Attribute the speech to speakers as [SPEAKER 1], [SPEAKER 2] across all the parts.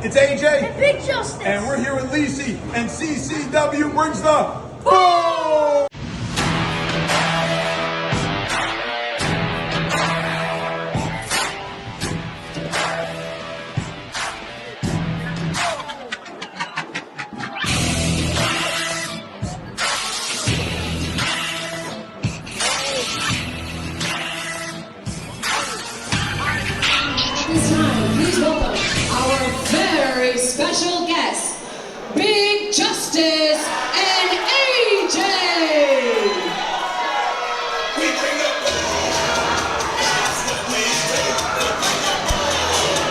[SPEAKER 1] It's AJ.
[SPEAKER 2] And Big Justice.
[SPEAKER 1] And we're here with Lisi. And CCW brings the boom!
[SPEAKER 3] This time, please welcome our very special guests, Big Justice and AJ.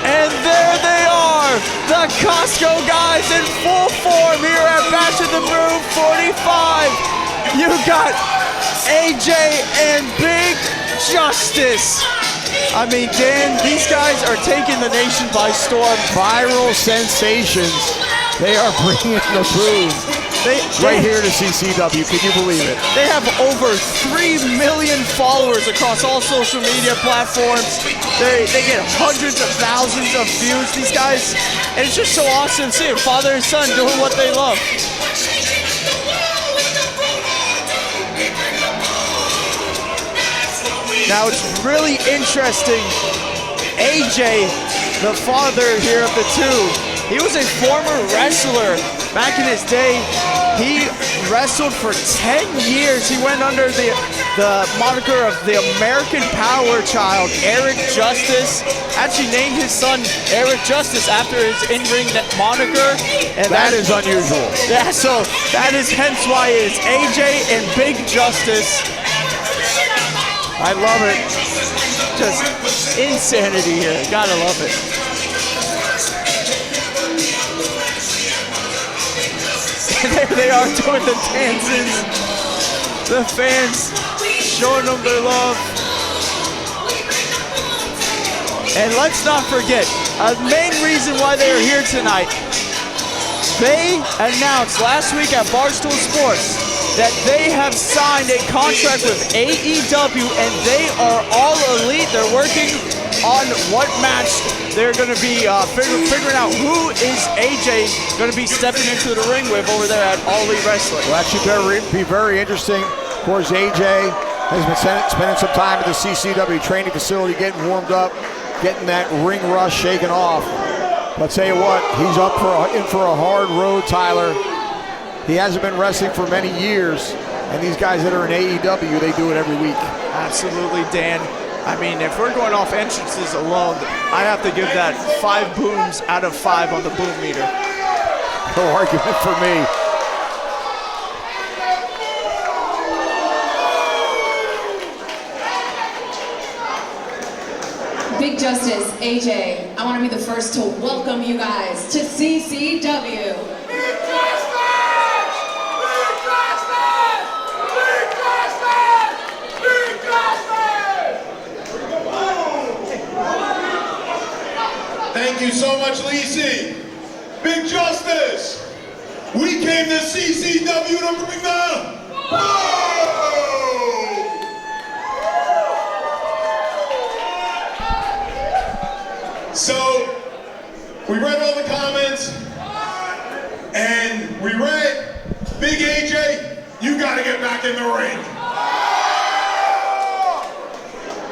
[SPEAKER 4] And there they are, the Costco guys in full form here at Bash of the Broom 45. You got AJ and Big Justice. I mean, Dan, these guys are taking the nation by storm.
[SPEAKER 5] Viral sensations. They are bringing the boom right here to CCW. Can you believe it?
[SPEAKER 4] They have over 3 million followers across all social media platforms. They get hundreds of thousands of views, these guys. And it's just so awesome seeing father and son doing what they love. Now it's really interesting. AJ, the father here of the two, he was a former wrestler back in his day. He wrestled for 10 years. He went under the moniker of the American Power Child, Eric Justice. Actually named his son Eric Justice after his in-ring moniker. And
[SPEAKER 5] that is unusual.
[SPEAKER 4] Yeah, so that is hence why it's AJ and Big Justice. I love it. Just insanity here. Gotta love it. And there they are doing the dances. The fans showing them their love. And let's not forget, a main reason why they are here tonight. They announced last week at Barstool Sports that they have signed a contract with AEW and they are all elite. They're working on what match they're going to be figuring out who is AJ going to be stepping into the ring with over there at All Elite Wrestling.
[SPEAKER 5] Well, that should be very interesting. Of course, AJ has been spending some time at the CCW Training Facility getting warmed up, getting that ring rush shaken off. But I'll tell you what, he's in for a hard road, Tyler. He hasn't been wrestling for many years, and these guys that are in AEW, they do it every week.
[SPEAKER 4] Absolutely, Dan. I mean, if we're going off entrances alone, I have to give that 5 booms out of 5 on the boom meter.
[SPEAKER 5] No argument for me.
[SPEAKER 3] Big Justice, AJ, I want to be the first to welcome you guys to CCW.
[SPEAKER 1] Thank you so much, Lisi. Big Justice. We came to CCW to bring the boom! So, we read all the comments, and we read, Big AJ, you gotta get back in the ring.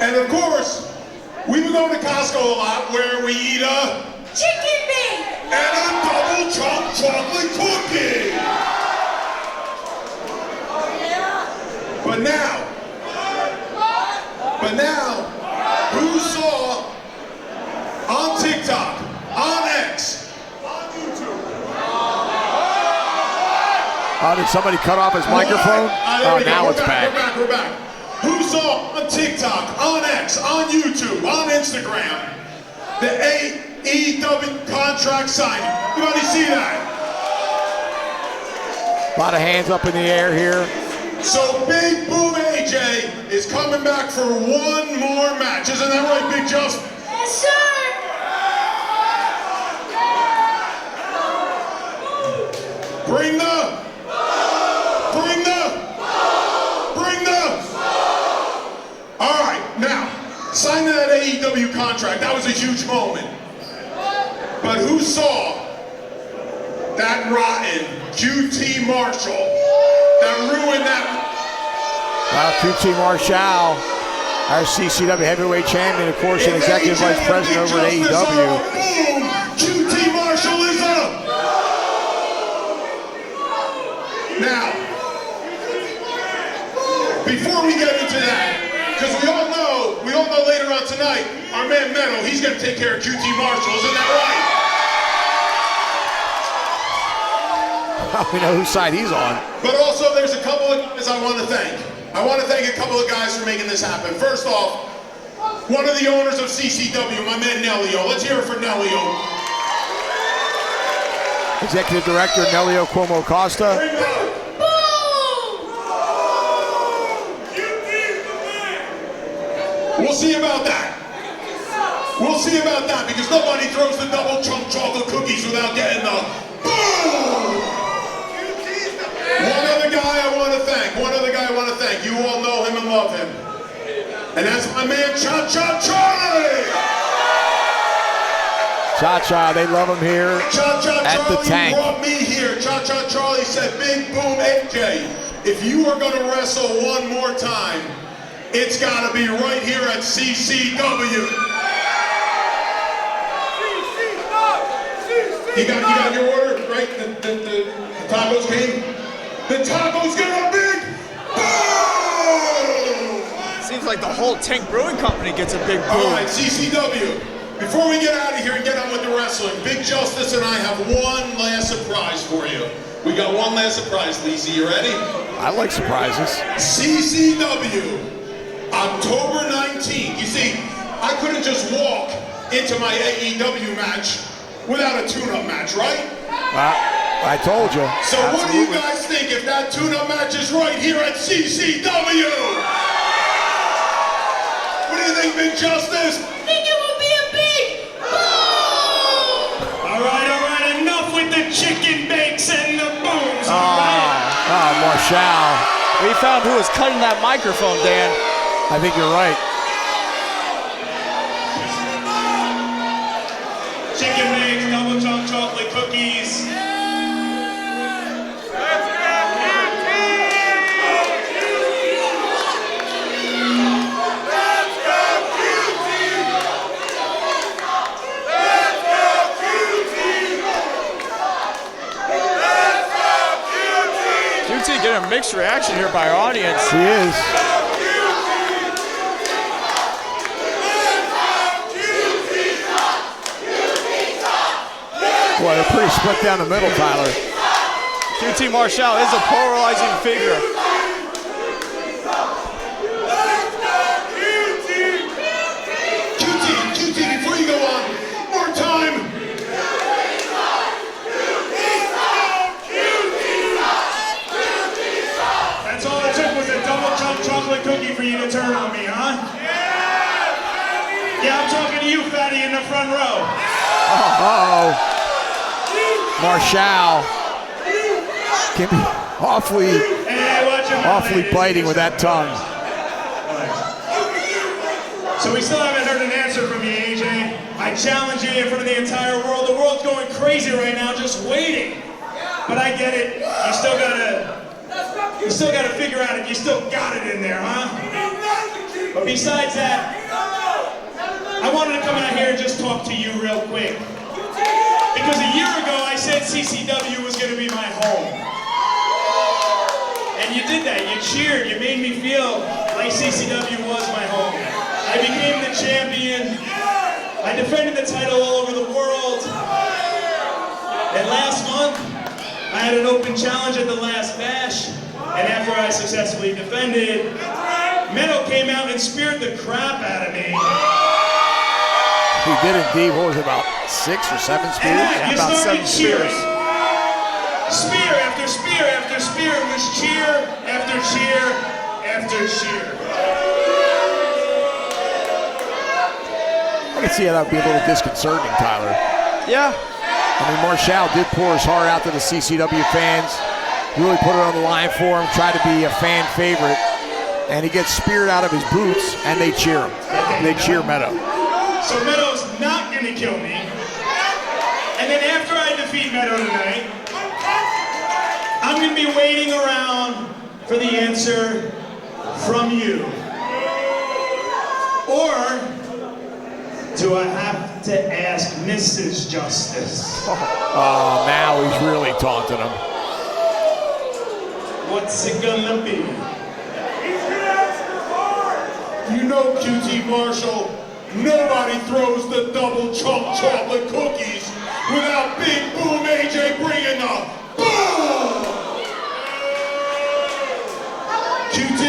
[SPEAKER 1] And of course, we've been going to Costco a lot where we eat a
[SPEAKER 2] Chicken meat.
[SPEAKER 1] and a double chopped chocolate cookie. But now, who saw on TikTok, on X, on YouTube?
[SPEAKER 5] Did somebody cut off his microphone? Oh, now it's back.
[SPEAKER 1] We're back. Who saw on TikTok, on X, on YouTube, on Instagram, the AEW contract signing? Everybody see that?
[SPEAKER 5] A lot of hands up in the air here.
[SPEAKER 1] So Big Boom AJ is coming back for one more match. Isn't that right, Big Justin?
[SPEAKER 2] Yes, sir.
[SPEAKER 1] Bring the All right, now, signing that AEW contract, that was a huge moment. But who saw that rotten QT Marshall that ruined that.
[SPEAKER 5] Well, QT Marshall, our CCW heavyweight champion, of course, and executive vice president over at AEW.
[SPEAKER 1] Boom! QT Marshall is up. Now, before we get into that, because we all know later on tonight, our man Meadow, he's going to take care of QT Marshall, isn't that right?
[SPEAKER 5] We know whose side he's on.
[SPEAKER 1] But also, there's a couple of guys I want to thank. I want to thank a couple of guys for making this happen. First off, one of the owners of CCW, my man Nelio. Let's hear it for Nelio.
[SPEAKER 5] Executive Director Nelio Cuomo Costa.
[SPEAKER 1] We'll see about that. We'll see about that because nobody throws the double chunk chocolate cookies without getting the boom. One other guy I want to thank. You all know him and love him. And that's my man Cha-Cha Charlie.
[SPEAKER 5] Cha-Cha, they love him here
[SPEAKER 1] Cha-Cha
[SPEAKER 5] at the
[SPEAKER 1] Charlie
[SPEAKER 5] tank.
[SPEAKER 1] brought me here. Cha-Cha Charlie said, Big Boom AJ, if you are going to wrestle one more time, it's got to be right here at CCW. You got your order, right? The tacos came. The tacos get a big boom!
[SPEAKER 4] Seems like the whole Tank Brewing Company gets a big boom.
[SPEAKER 1] All right, CCW. Before we get out of here and get on with the wrestling, Big Justice and I have one last surprise for you. We got one last surprise, Lisa. You ready?
[SPEAKER 5] I like surprises.
[SPEAKER 1] CCW, October 19th. You see, I couldn't just walk into my AEW match without a tune-up match, right?
[SPEAKER 5] I told you.
[SPEAKER 1] So
[SPEAKER 5] Absolutely.
[SPEAKER 1] what do you guys think if that tune-up match is right here at CCW? What do you think, Big Justice?
[SPEAKER 2] I think it would be a big boom!
[SPEAKER 1] All right, enough with the chicken bakes and the booms, all right?
[SPEAKER 5] Oh, Marshall.
[SPEAKER 4] We found who was cutting that microphone, Dan.
[SPEAKER 5] I think you're right.
[SPEAKER 1] Chicken bakes, double chunk chocolate cookies.
[SPEAKER 4] QT getting a mixed reaction here by our audience.
[SPEAKER 5] He is. Boy, they're pretty split down the middle, Tyler.
[SPEAKER 4] QT Marshall is a polarizing figure.
[SPEAKER 1] QT, before you go on, more time. That's all it took was a double chunk chocolate cookie for you to turn on me, huh? Yeah, I'm talking to you, fatty, in the front row.
[SPEAKER 5] Uh-oh. Marshall can be awfully biting with that tongue.
[SPEAKER 1] So we still haven't heard an answer from you, AJ. I challenge you in front of the entire world. The world's going crazy right now, just waiting. But I get it. You still gotta figure out if you still got it in there, huh? But besides that, I wanted to come out here and just talk to you real quick. Because a year ago I said CCW was going to be my home. And you did that, you cheered, you made me feel like CCW was my home. I became the champion, I defended the title all over the world. And last month, I had an open challenge at the last bash. And after I successfully defended, Meadow came out and speared the crap out of me.
[SPEAKER 5] He did indeed. What was it, about 6 or 7 spears?
[SPEAKER 1] Yeah,
[SPEAKER 4] about 7 spears.
[SPEAKER 1] Spear after spear after spear. It was cheer after cheer after cheer.
[SPEAKER 5] I can see how that would be a little disconcerting, Tyler.
[SPEAKER 4] Yeah.
[SPEAKER 5] I mean, Marshall did pour his heart out to the CCW fans, really put it on the line for him, tried to be a fan favorite, and he gets speared out of his boots, and they cheer him. They cheer Meadow.
[SPEAKER 1] So Meadow's not going to kill me. And then after I defeat Meadow tonight, I'm going to be waiting around for the answer from you. Or do I have to ask Mrs. Justice?
[SPEAKER 5] Oh, now he's really taunting him.
[SPEAKER 1] What's it gonna be?
[SPEAKER 6] He's gonna ask her hard.
[SPEAKER 1] You know, QT Marshall, nobody throws the double chunk chocolate cookies without Big Boom AJ bringing the boom! QT,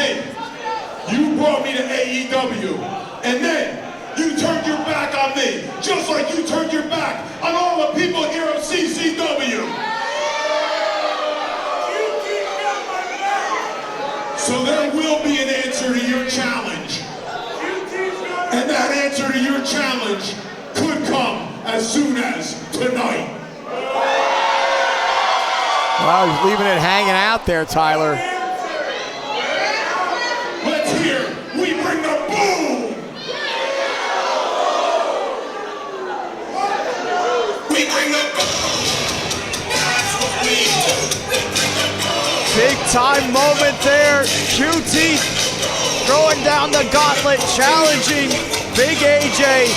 [SPEAKER 1] you brought me to AEW, and then you turned your back on me, just like you turned your back on all the people here at CCW. So there will be an answer to your challenge. And that answer to your challenge could come as soon as tonight.
[SPEAKER 5] Well, he's leaving it hanging out there, Tyler.
[SPEAKER 1] Let's hear, we bring the boom! We bring the boom! That's what we do. We bring the boom!
[SPEAKER 4] Big time moment there. QT throwing down the gauntlet, challenging Big AJ.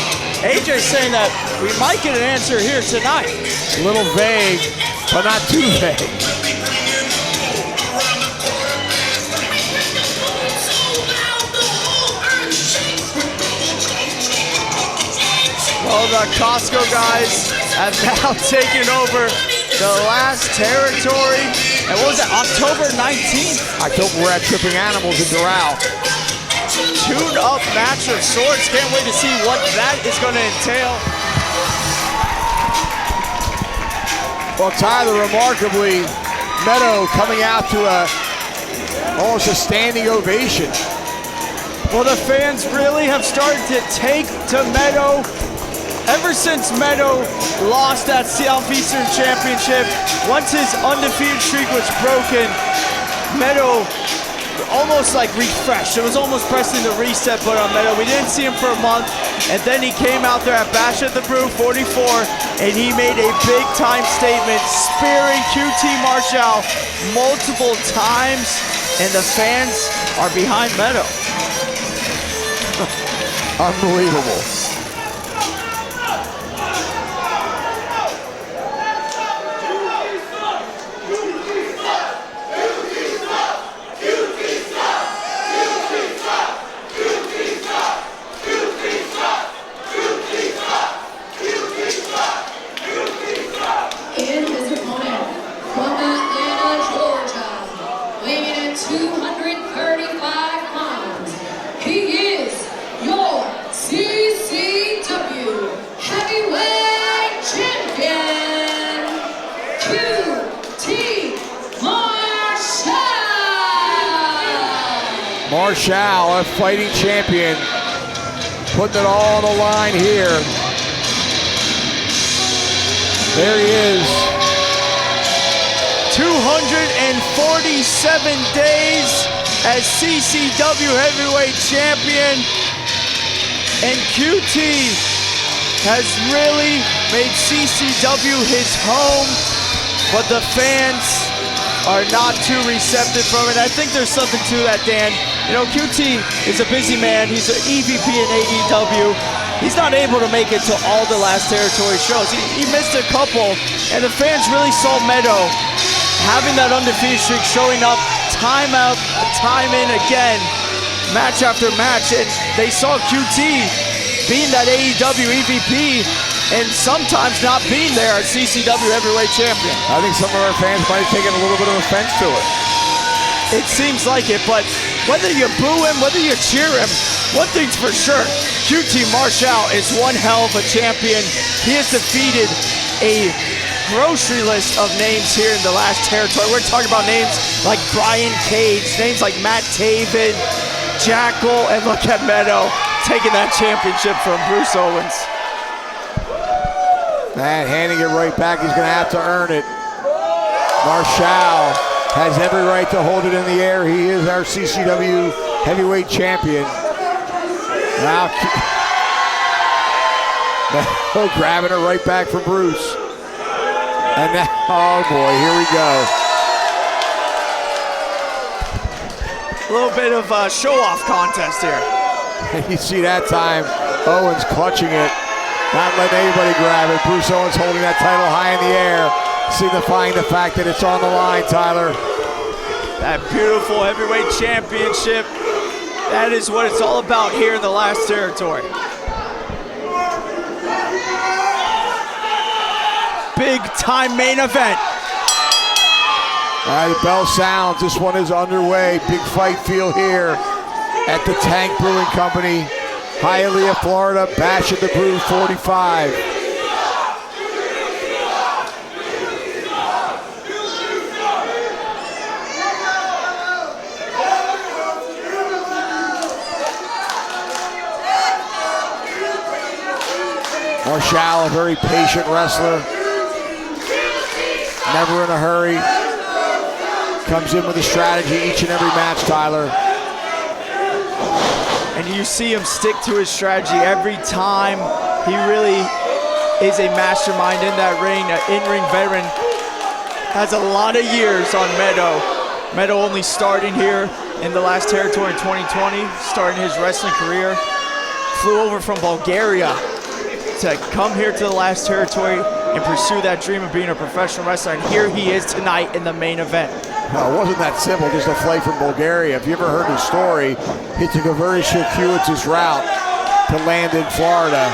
[SPEAKER 4] AJ saying that we might get an answer here tonight.
[SPEAKER 5] A little vague, but not too vague.
[SPEAKER 4] Well, the Costco guys have now taken over the last territory. And what was that, October 19th?
[SPEAKER 5] October, we're at Tripping Animals in Doral.
[SPEAKER 4] Tune-up match of sorts. Can't wait to see what that is going to entail.
[SPEAKER 5] Well, Tyler, remarkably, Meadow coming out to almost a standing ovation.
[SPEAKER 4] Well, the fans really have started to take to Meadow. Ever since Meadow lost that Southeastern Championship, once his undefeated streak was broken, Meadow almost like refreshed. It was almost pressing the reset button on Meadow. We didn't see him for a month, and then he came out there at Bash at the Brew 44, and he made a big time statement, spearing QT Marshall multiple times, and the fans are behind Meadow.
[SPEAKER 5] Unbelievable. Marshall, a fighting champion, putting it all on the line here. There he is.
[SPEAKER 4] 247 days as CCW Heavyweight Champion, and QT has really made CCW his home, but the fans are not too receptive from it. I think there's something to that, Dan. You know, QT is a busy man. He's an EVP in AEW. He's not able to make it to all the last territory shows. He missed a couple, and the fans really saw Meadow having that undefeated streak, showing up time out, time in again, match after match, and they saw QT being that AEW EVP and sometimes not being there as CCW Heavyweight Champion.
[SPEAKER 5] I think some of our fans might have taken a little bit of offense to it.
[SPEAKER 4] It seems like it, but whether you boo him, whether you cheer him, one thing's for sure, QT Marshall is one hell of a champion. He has defeated a grocery list of names here in the last territory. We're talking about names like Brian Cage, names like Matt Taven, Jackal, and look at Meadow taking that championship from Bruce Owens.
[SPEAKER 5] Man, handing it right back, he's gonna have to earn it. Marshall has every right to hold it in the air. He is our CCW Heavyweight Champion. Now, grabbing it right back from Bruce. And now, oh boy, here we go.
[SPEAKER 4] A little bit of a show-off contest here.
[SPEAKER 5] You see that time, Owens clutching it, not letting anybody grab it. Bruce Owens holding that title high in the air, signifying the fact that it's on the line, Tyler.
[SPEAKER 4] That beautiful heavyweight championship. That is what it's all about here in the last territory. Big time main event.
[SPEAKER 5] All right, the bell sounds. This one is underway. Big fight feel here at the Tank Brewing Company, Hialeah, Florida. Bash at the Brew 45. Marshall, a very patient wrestler. Never in a hurry. Comes in with a strategy each and every match, Tyler.
[SPEAKER 4] And you see him stick to his strategy every time. He really is a mastermind in that ring, an in-ring veteran. Has a lot of years on Meadow. Meadow only starting here in the last territory in 2020, starting his wrestling career. Flew over from Bulgaria to come here to the last territory and pursue that dream of being a professional wrestler. And here he is tonight in the main event.
[SPEAKER 5] No, it wasn't that simple, just a flight from Bulgaria. If you ever heard his story, he took a very circuitous route to land in Florida.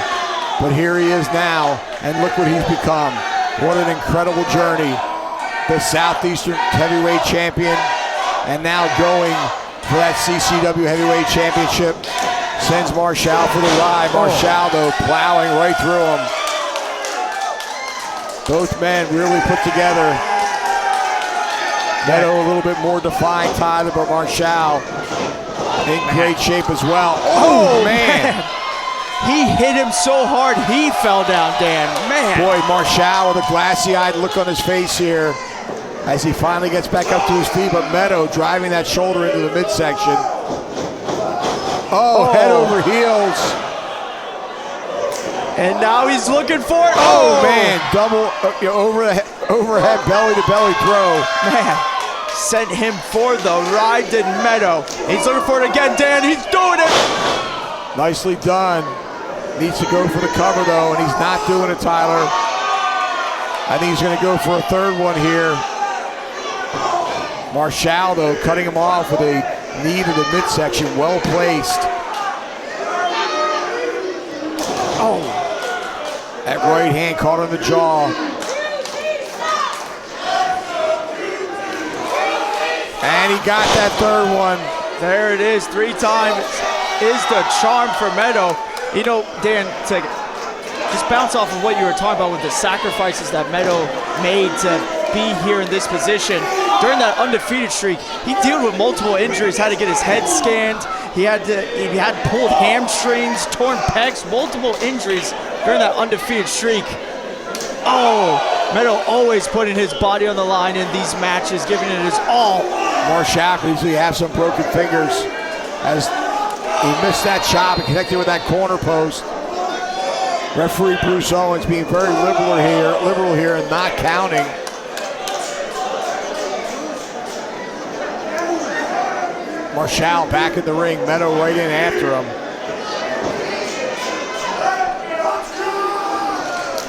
[SPEAKER 5] But here he is now, and look what he's become. What an incredible journey. The Southeastern Heavyweight Champion, and now going for that CCW Heavyweight Championship. Sends Marshall for the ride. Marshall, though, plowing right through him. Both men really put together. Meadow a little bit more defined, Tyler, but Marshall in great shape as well. Oh, man.
[SPEAKER 4] He hit him so hard, he fell down, Dan. Man.
[SPEAKER 5] Boy, Marshall with a glassy-eyed look on his face here as he finally gets back up to his feet, but Meadow driving that shoulder into the midsection. Oh, head over heels.
[SPEAKER 4] And now he's looking for it.
[SPEAKER 5] Oh, man, double overhead belly-to-belly throw.
[SPEAKER 4] Man, sent him for the ride, did Meadow. He's looking for it again, Dan. He's doing it.
[SPEAKER 5] Nicely done. Needs to go for the cover, though, and he's not doing it, Tyler. I think he's going to go for a third one here. Marshall, though, cutting him off with a knee to the midsection, well placed. Oh, that right hand caught on the jaw. And he got that third one.
[SPEAKER 4] There it is, 3 times is the charm for Meadow. You know, Dan, to just bounce off of what you were talking about with the sacrifices that Meadow made to be here in this position. During that undefeated streak, he dealt with multiple injuries, had to get his head scanned. He had pulled hamstrings, torn pecs, multiple injuries during that undefeated streak. Oh, Meadow always putting his body on the line in these matches, giving it his all.
[SPEAKER 5] Marshall could easily have some broken fingers as he missed that chop and connected with that corner post. Referee Bruce Owens being very liberal here and not counting. Marshall back in the ring, Meadow right in after him.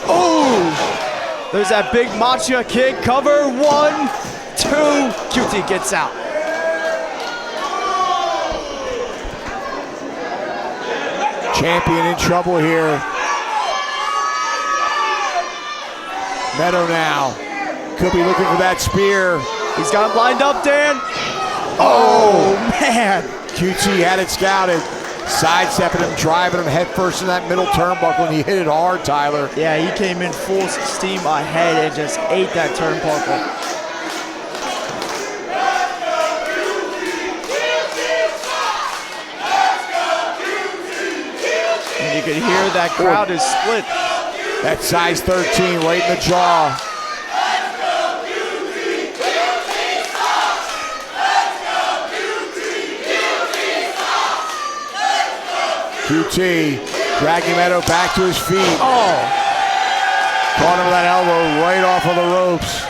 [SPEAKER 4] Oh! There's that big Macha kick, cover, 1, 2, QT gets out.
[SPEAKER 5] Champion in trouble here. Meadow now, could be looking for that spear.
[SPEAKER 4] He's got him lined up, Dan. Oh, man.
[SPEAKER 5] QT had it scouted. Sidestepping him, driving him headfirst in that middle turnbuckle, and he hit it hard, Tyler.
[SPEAKER 4] Yeah, he came in full steam ahead and just ate that turnbuckle. And you can hear that crowd is split.
[SPEAKER 5] That size 13 right in the jaw. QT dragging Meadow back to his feet. Oh! Caught him with that elbow right off of the ropes.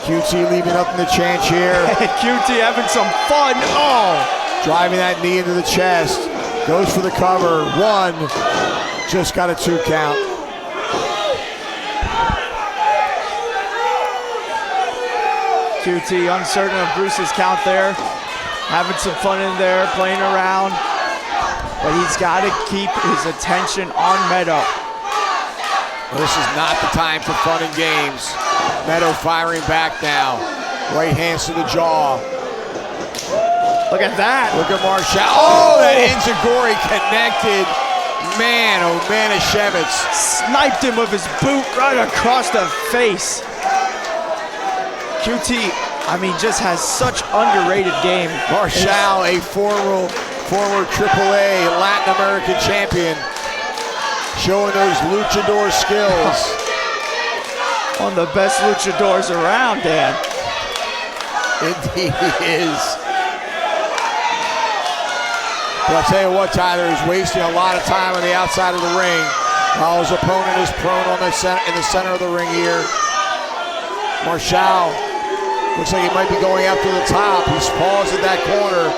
[SPEAKER 5] QT leaving nothing to chance here.
[SPEAKER 4] QT having some fun. Oh!
[SPEAKER 5] Driving that knee into the chest. Goes for the cover. 1. Just got a 2 count.
[SPEAKER 4] QT uncertain of Bruce's count there. Having some fun in there, playing around. But he's got to keep his attention on Meadow.
[SPEAKER 5] This is not the time for fun and games. Meadow firing back now. Right hands to the jaw.
[SPEAKER 4] Look at that.
[SPEAKER 5] Look at Marshall. Oh, that Enziguri connected. Man, oh Manischewitz.
[SPEAKER 4] Sniped him with his boot right across the face. QT, I mean, just has such underrated game.
[SPEAKER 5] Marshall, a former AAA Latin American champion, showing those luchador skills.
[SPEAKER 4] One of the best luchadors around, Dan.
[SPEAKER 5] Indeed he is. But I'll tell you what, Tyler is wasting a lot of time on the outside of the ring while his opponent is prone on in the center of the ring here. Marshall looks like he might be going after the top. He's paused at that corner.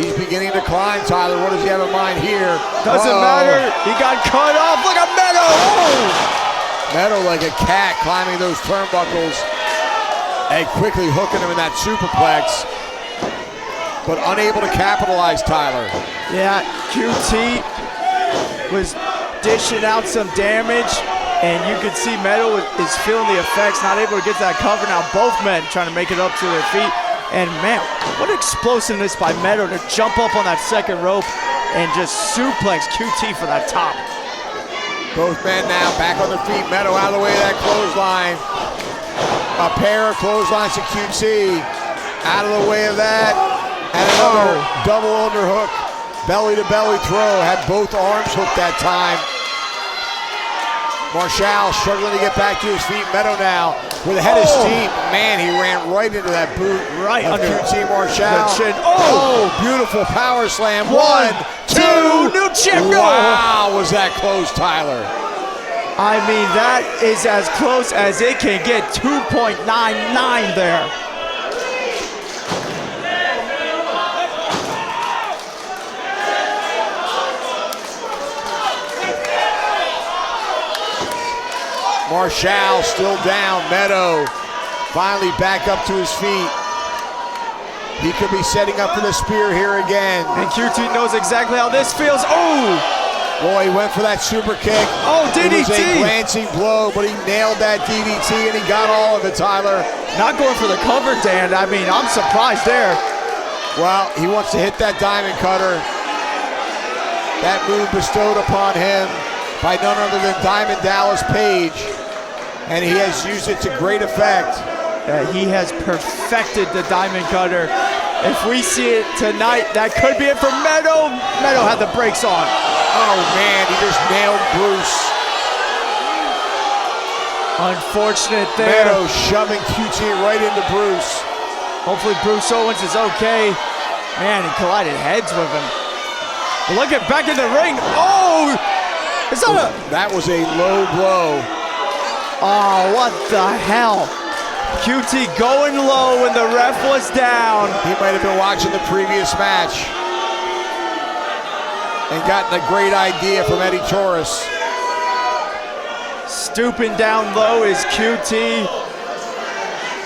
[SPEAKER 5] He's beginning to climb, Tyler. What does he have in mind here?
[SPEAKER 4] Doesn't matter. He got cut off. Look at Meadow. Oh!
[SPEAKER 5] Meadow like a cat climbing those turnbuckles and quickly hooking him in that superplex, but unable to capitalize, Tyler.
[SPEAKER 4] Yeah, QT was dishing out some damage, and you could see Meadow is feeling the effects, not able to get that cover. Now both men trying to make it up to their feet. And man, what explosiveness by Meadow to jump up on that second rope and just suplex QT for that top.
[SPEAKER 5] Both men now back on their feet. Meadow out of the way of that clothesline. A pair of clotheslines to QT. Out of the way of that. And another double underhook. Belly to belly throw. Had both arms hooked that time. Marshall struggling to get back to his feet. Meadow now with a head of steam. Man, he ran right into that boot
[SPEAKER 4] right
[SPEAKER 5] of
[SPEAKER 4] under
[SPEAKER 5] QT Marshall.
[SPEAKER 4] the chin.
[SPEAKER 5] Oh, beautiful power slam. 1, 2.
[SPEAKER 4] New champ.
[SPEAKER 5] Wow, was that close, Tyler?
[SPEAKER 4] I mean, that is as close as it can get. 2.99 there.
[SPEAKER 5] Marshall still down. Meadow finally back up to his feet. He could be setting up for the spear here again.
[SPEAKER 4] And QT knows exactly how this feels. Oh!
[SPEAKER 5] Boy, he went for that super kick.
[SPEAKER 4] Oh, DDT!
[SPEAKER 5] It was a glancing blow, but he nailed that DDT and he got all of it, Tyler.
[SPEAKER 4] Not going for the cover, Dan. I mean, I'm surprised there.
[SPEAKER 5] Well, he wants to hit that diamond cutter. That move bestowed upon him by none other than Diamond Dallas Page. And he has used it to great effect.
[SPEAKER 4] He has perfected the diamond cutter. If we see it tonight, that could be it for Meadow. Meadow had the brakes on.
[SPEAKER 5] Oh man, he just nailed Bruce.
[SPEAKER 4] Unfortunate there.
[SPEAKER 5] Meadow shoving QT right into Bruce.
[SPEAKER 4] Hopefully Bruce Owens is okay. Man, he collided heads with him. But look at back in the ring. Oh! Is that
[SPEAKER 5] That was a low blow.
[SPEAKER 4] Oh, what the hell? QT going low when the ref was down.
[SPEAKER 5] He might have been watching the previous match and gotten a great idea from Eddie Torres.
[SPEAKER 4] Stooping down low is QT.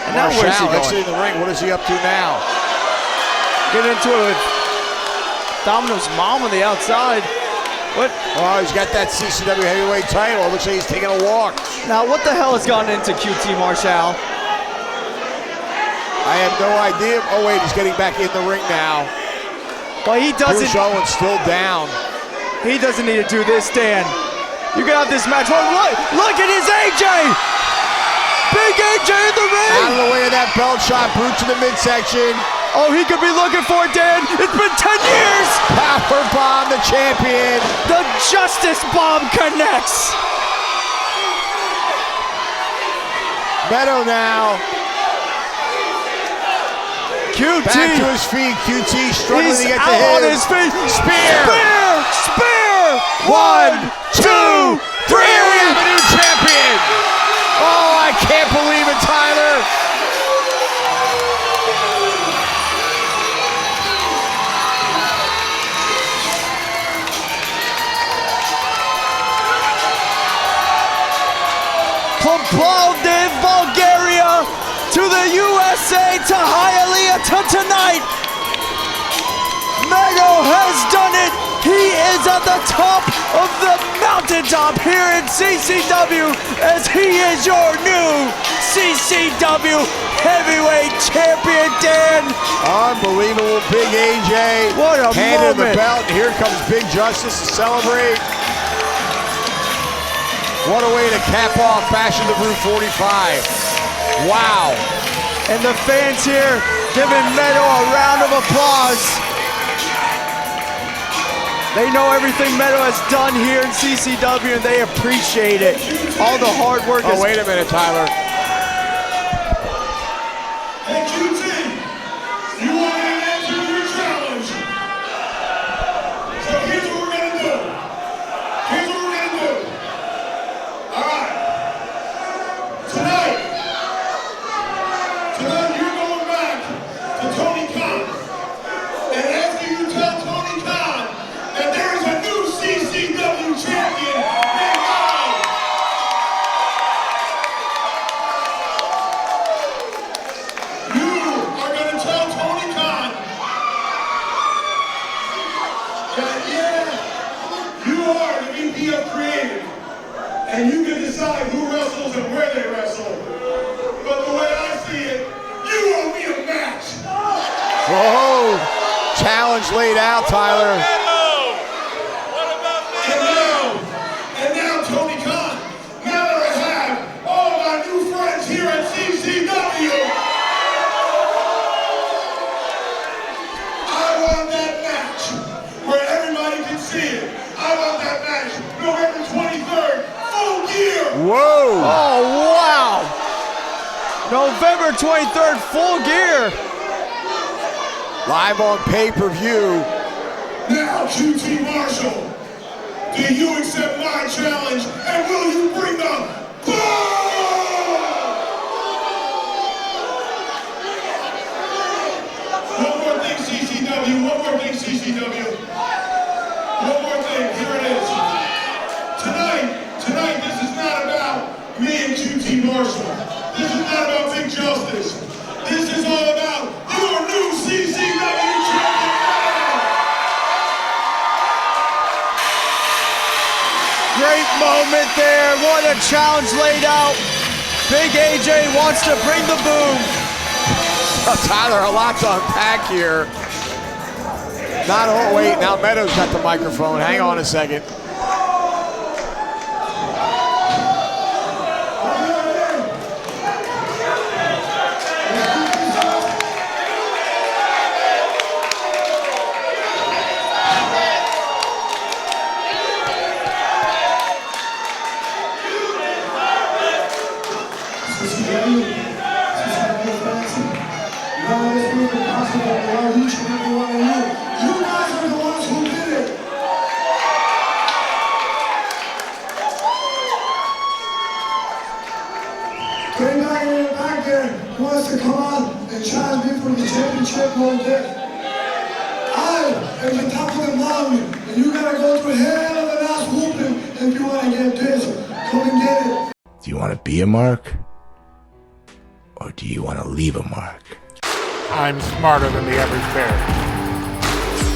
[SPEAKER 4] And now where's he
[SPEAKER 5] Marshall
[SPEAKER 4] going?
[SPEAKER 5] exiting the ring. What is he up to now?
[SPEAKER 4] Get into it with Domino's mom on the outside. What?
[SPEAKER 5] Oh, he's got that CCW heavyweight title. It looks like he's taking a walk.
[SPEAKER 4] Now, what the hell has gone into QT Marshall?
[SPEAKER 5] I have no idea. Oh, wait, he's getting back in the ring now.
[SPEAKER 4] Well, he doesn't.
[SPEAKER 5] Bruce Owens still down.
[SPEAKER 4] He doesn't need to do this, Dan. You can have this match. Oh, look at his AJ! Big AJ in the ring!
[SPEAKER 5] Out of the way of that belt shot, boot to the midsection.
[SPEAKER 4] Oh, he could be looking for it, Dan. It's been 10 years!
[SPEAKER 5] Power bomb, the champion.
[SPEAKER 4] The Justice Bomb connects.
[SPEAKER 5] Meadow now.
[SPEAKER 4] QT.
[SPEAKER 5] Back to his feet. QT struggling
[SPEAKER 4] He's
[SPEAKER 5] to get
[SPEAKER 4] out
[SPEAKER 5] to
[SPEAKER 4] on
[SPEAKER 5] his
[SPEAKER 4] his feet.
[SPEAKER 5] Spear.
[SPEAKER 4] Spear.
[SPEAKER 5] 1, 2, 3. We have a new champion. Oh, I can't believe it, Tyler.
[SPEAKER 4] from Plovdiv, Bulgaria, to the USA, to Hialeah, to tonight. Meadow has done it. He is at the top of the mountaintop here in CCW, as he is your new CCW Heavyweight Champion, Dan.
[SPEAKER 5] Unbelievable, Big AJ.
[SPEAKER 4] What a
[SPEAKER 5] handed
[SPEAKER 4] moment.
[SPEAKER 5] the belt. Here comes Big Justice to celebrate. What a way to cap off Fashion the Brew 45. Wow.
[SPEAKER 4] And the fans here giving Meadow a round of applause. They know everything Meadow has done here in CCW, and they appreciate it. All the hard work.
[SPEAKER 5] Oh, wait a minute, Tyler.
[SPEAKER 1] Hey, QT, you want to answer your challenge? So here's what we're going to do. Here's what we're going to do. All right. Tonight, you're going back to Tony Khan. And after you tell Tony Khan that there is a new CCW champion named Gangrel, you are going to tell Tony Khan that, yeah, you are the VP of Creative, and you can decide who wrestles and where they wrestle. But the way I see it, you owe me a match.
[SPEAKER 5] Whoa. Challenge laid out, Tyler.
[SPEAKER 1] And now, Tony Khan, now that I have all my new friends here at CCW, I want that match where everybody can see it. I want that match November 23rd, full gear.
[SPEAKER 5] Whoa.
[SPEAKER 4] Oh, wow. November 23rd, full gear.
[SPEAKER 5] Live on pay-per-view.
[SPEAKER 1] Now, QT Marshall, do you accept my challenge, and will you bring the ball? One more thing, CCW. One more thing, CCW. One more thing. Here it is. Tonight, this is not about me and QT Marshall. This is not about Big Justice. This is all about your new CCW champion.
[SPEAKER 4] Great moment there. What a challenge laid out. Big AJ wants to bring the boom.
[SPEAKER 5] Tyler, a lot to unpack here. Not all, wait, now Meadows got the microphone. Hang on a second.
[SPEAKER 1] Wants to come out and challenge me for the championship one day. I am the top of the mountain, and you gotta go through hell of an ass whooping if you want to get this. Come and get it.
[SPEAKER 7] Do you want to be a mark? Or do you want to leave a mark?
[SPEAKER 6] I'm smarter than the average bear.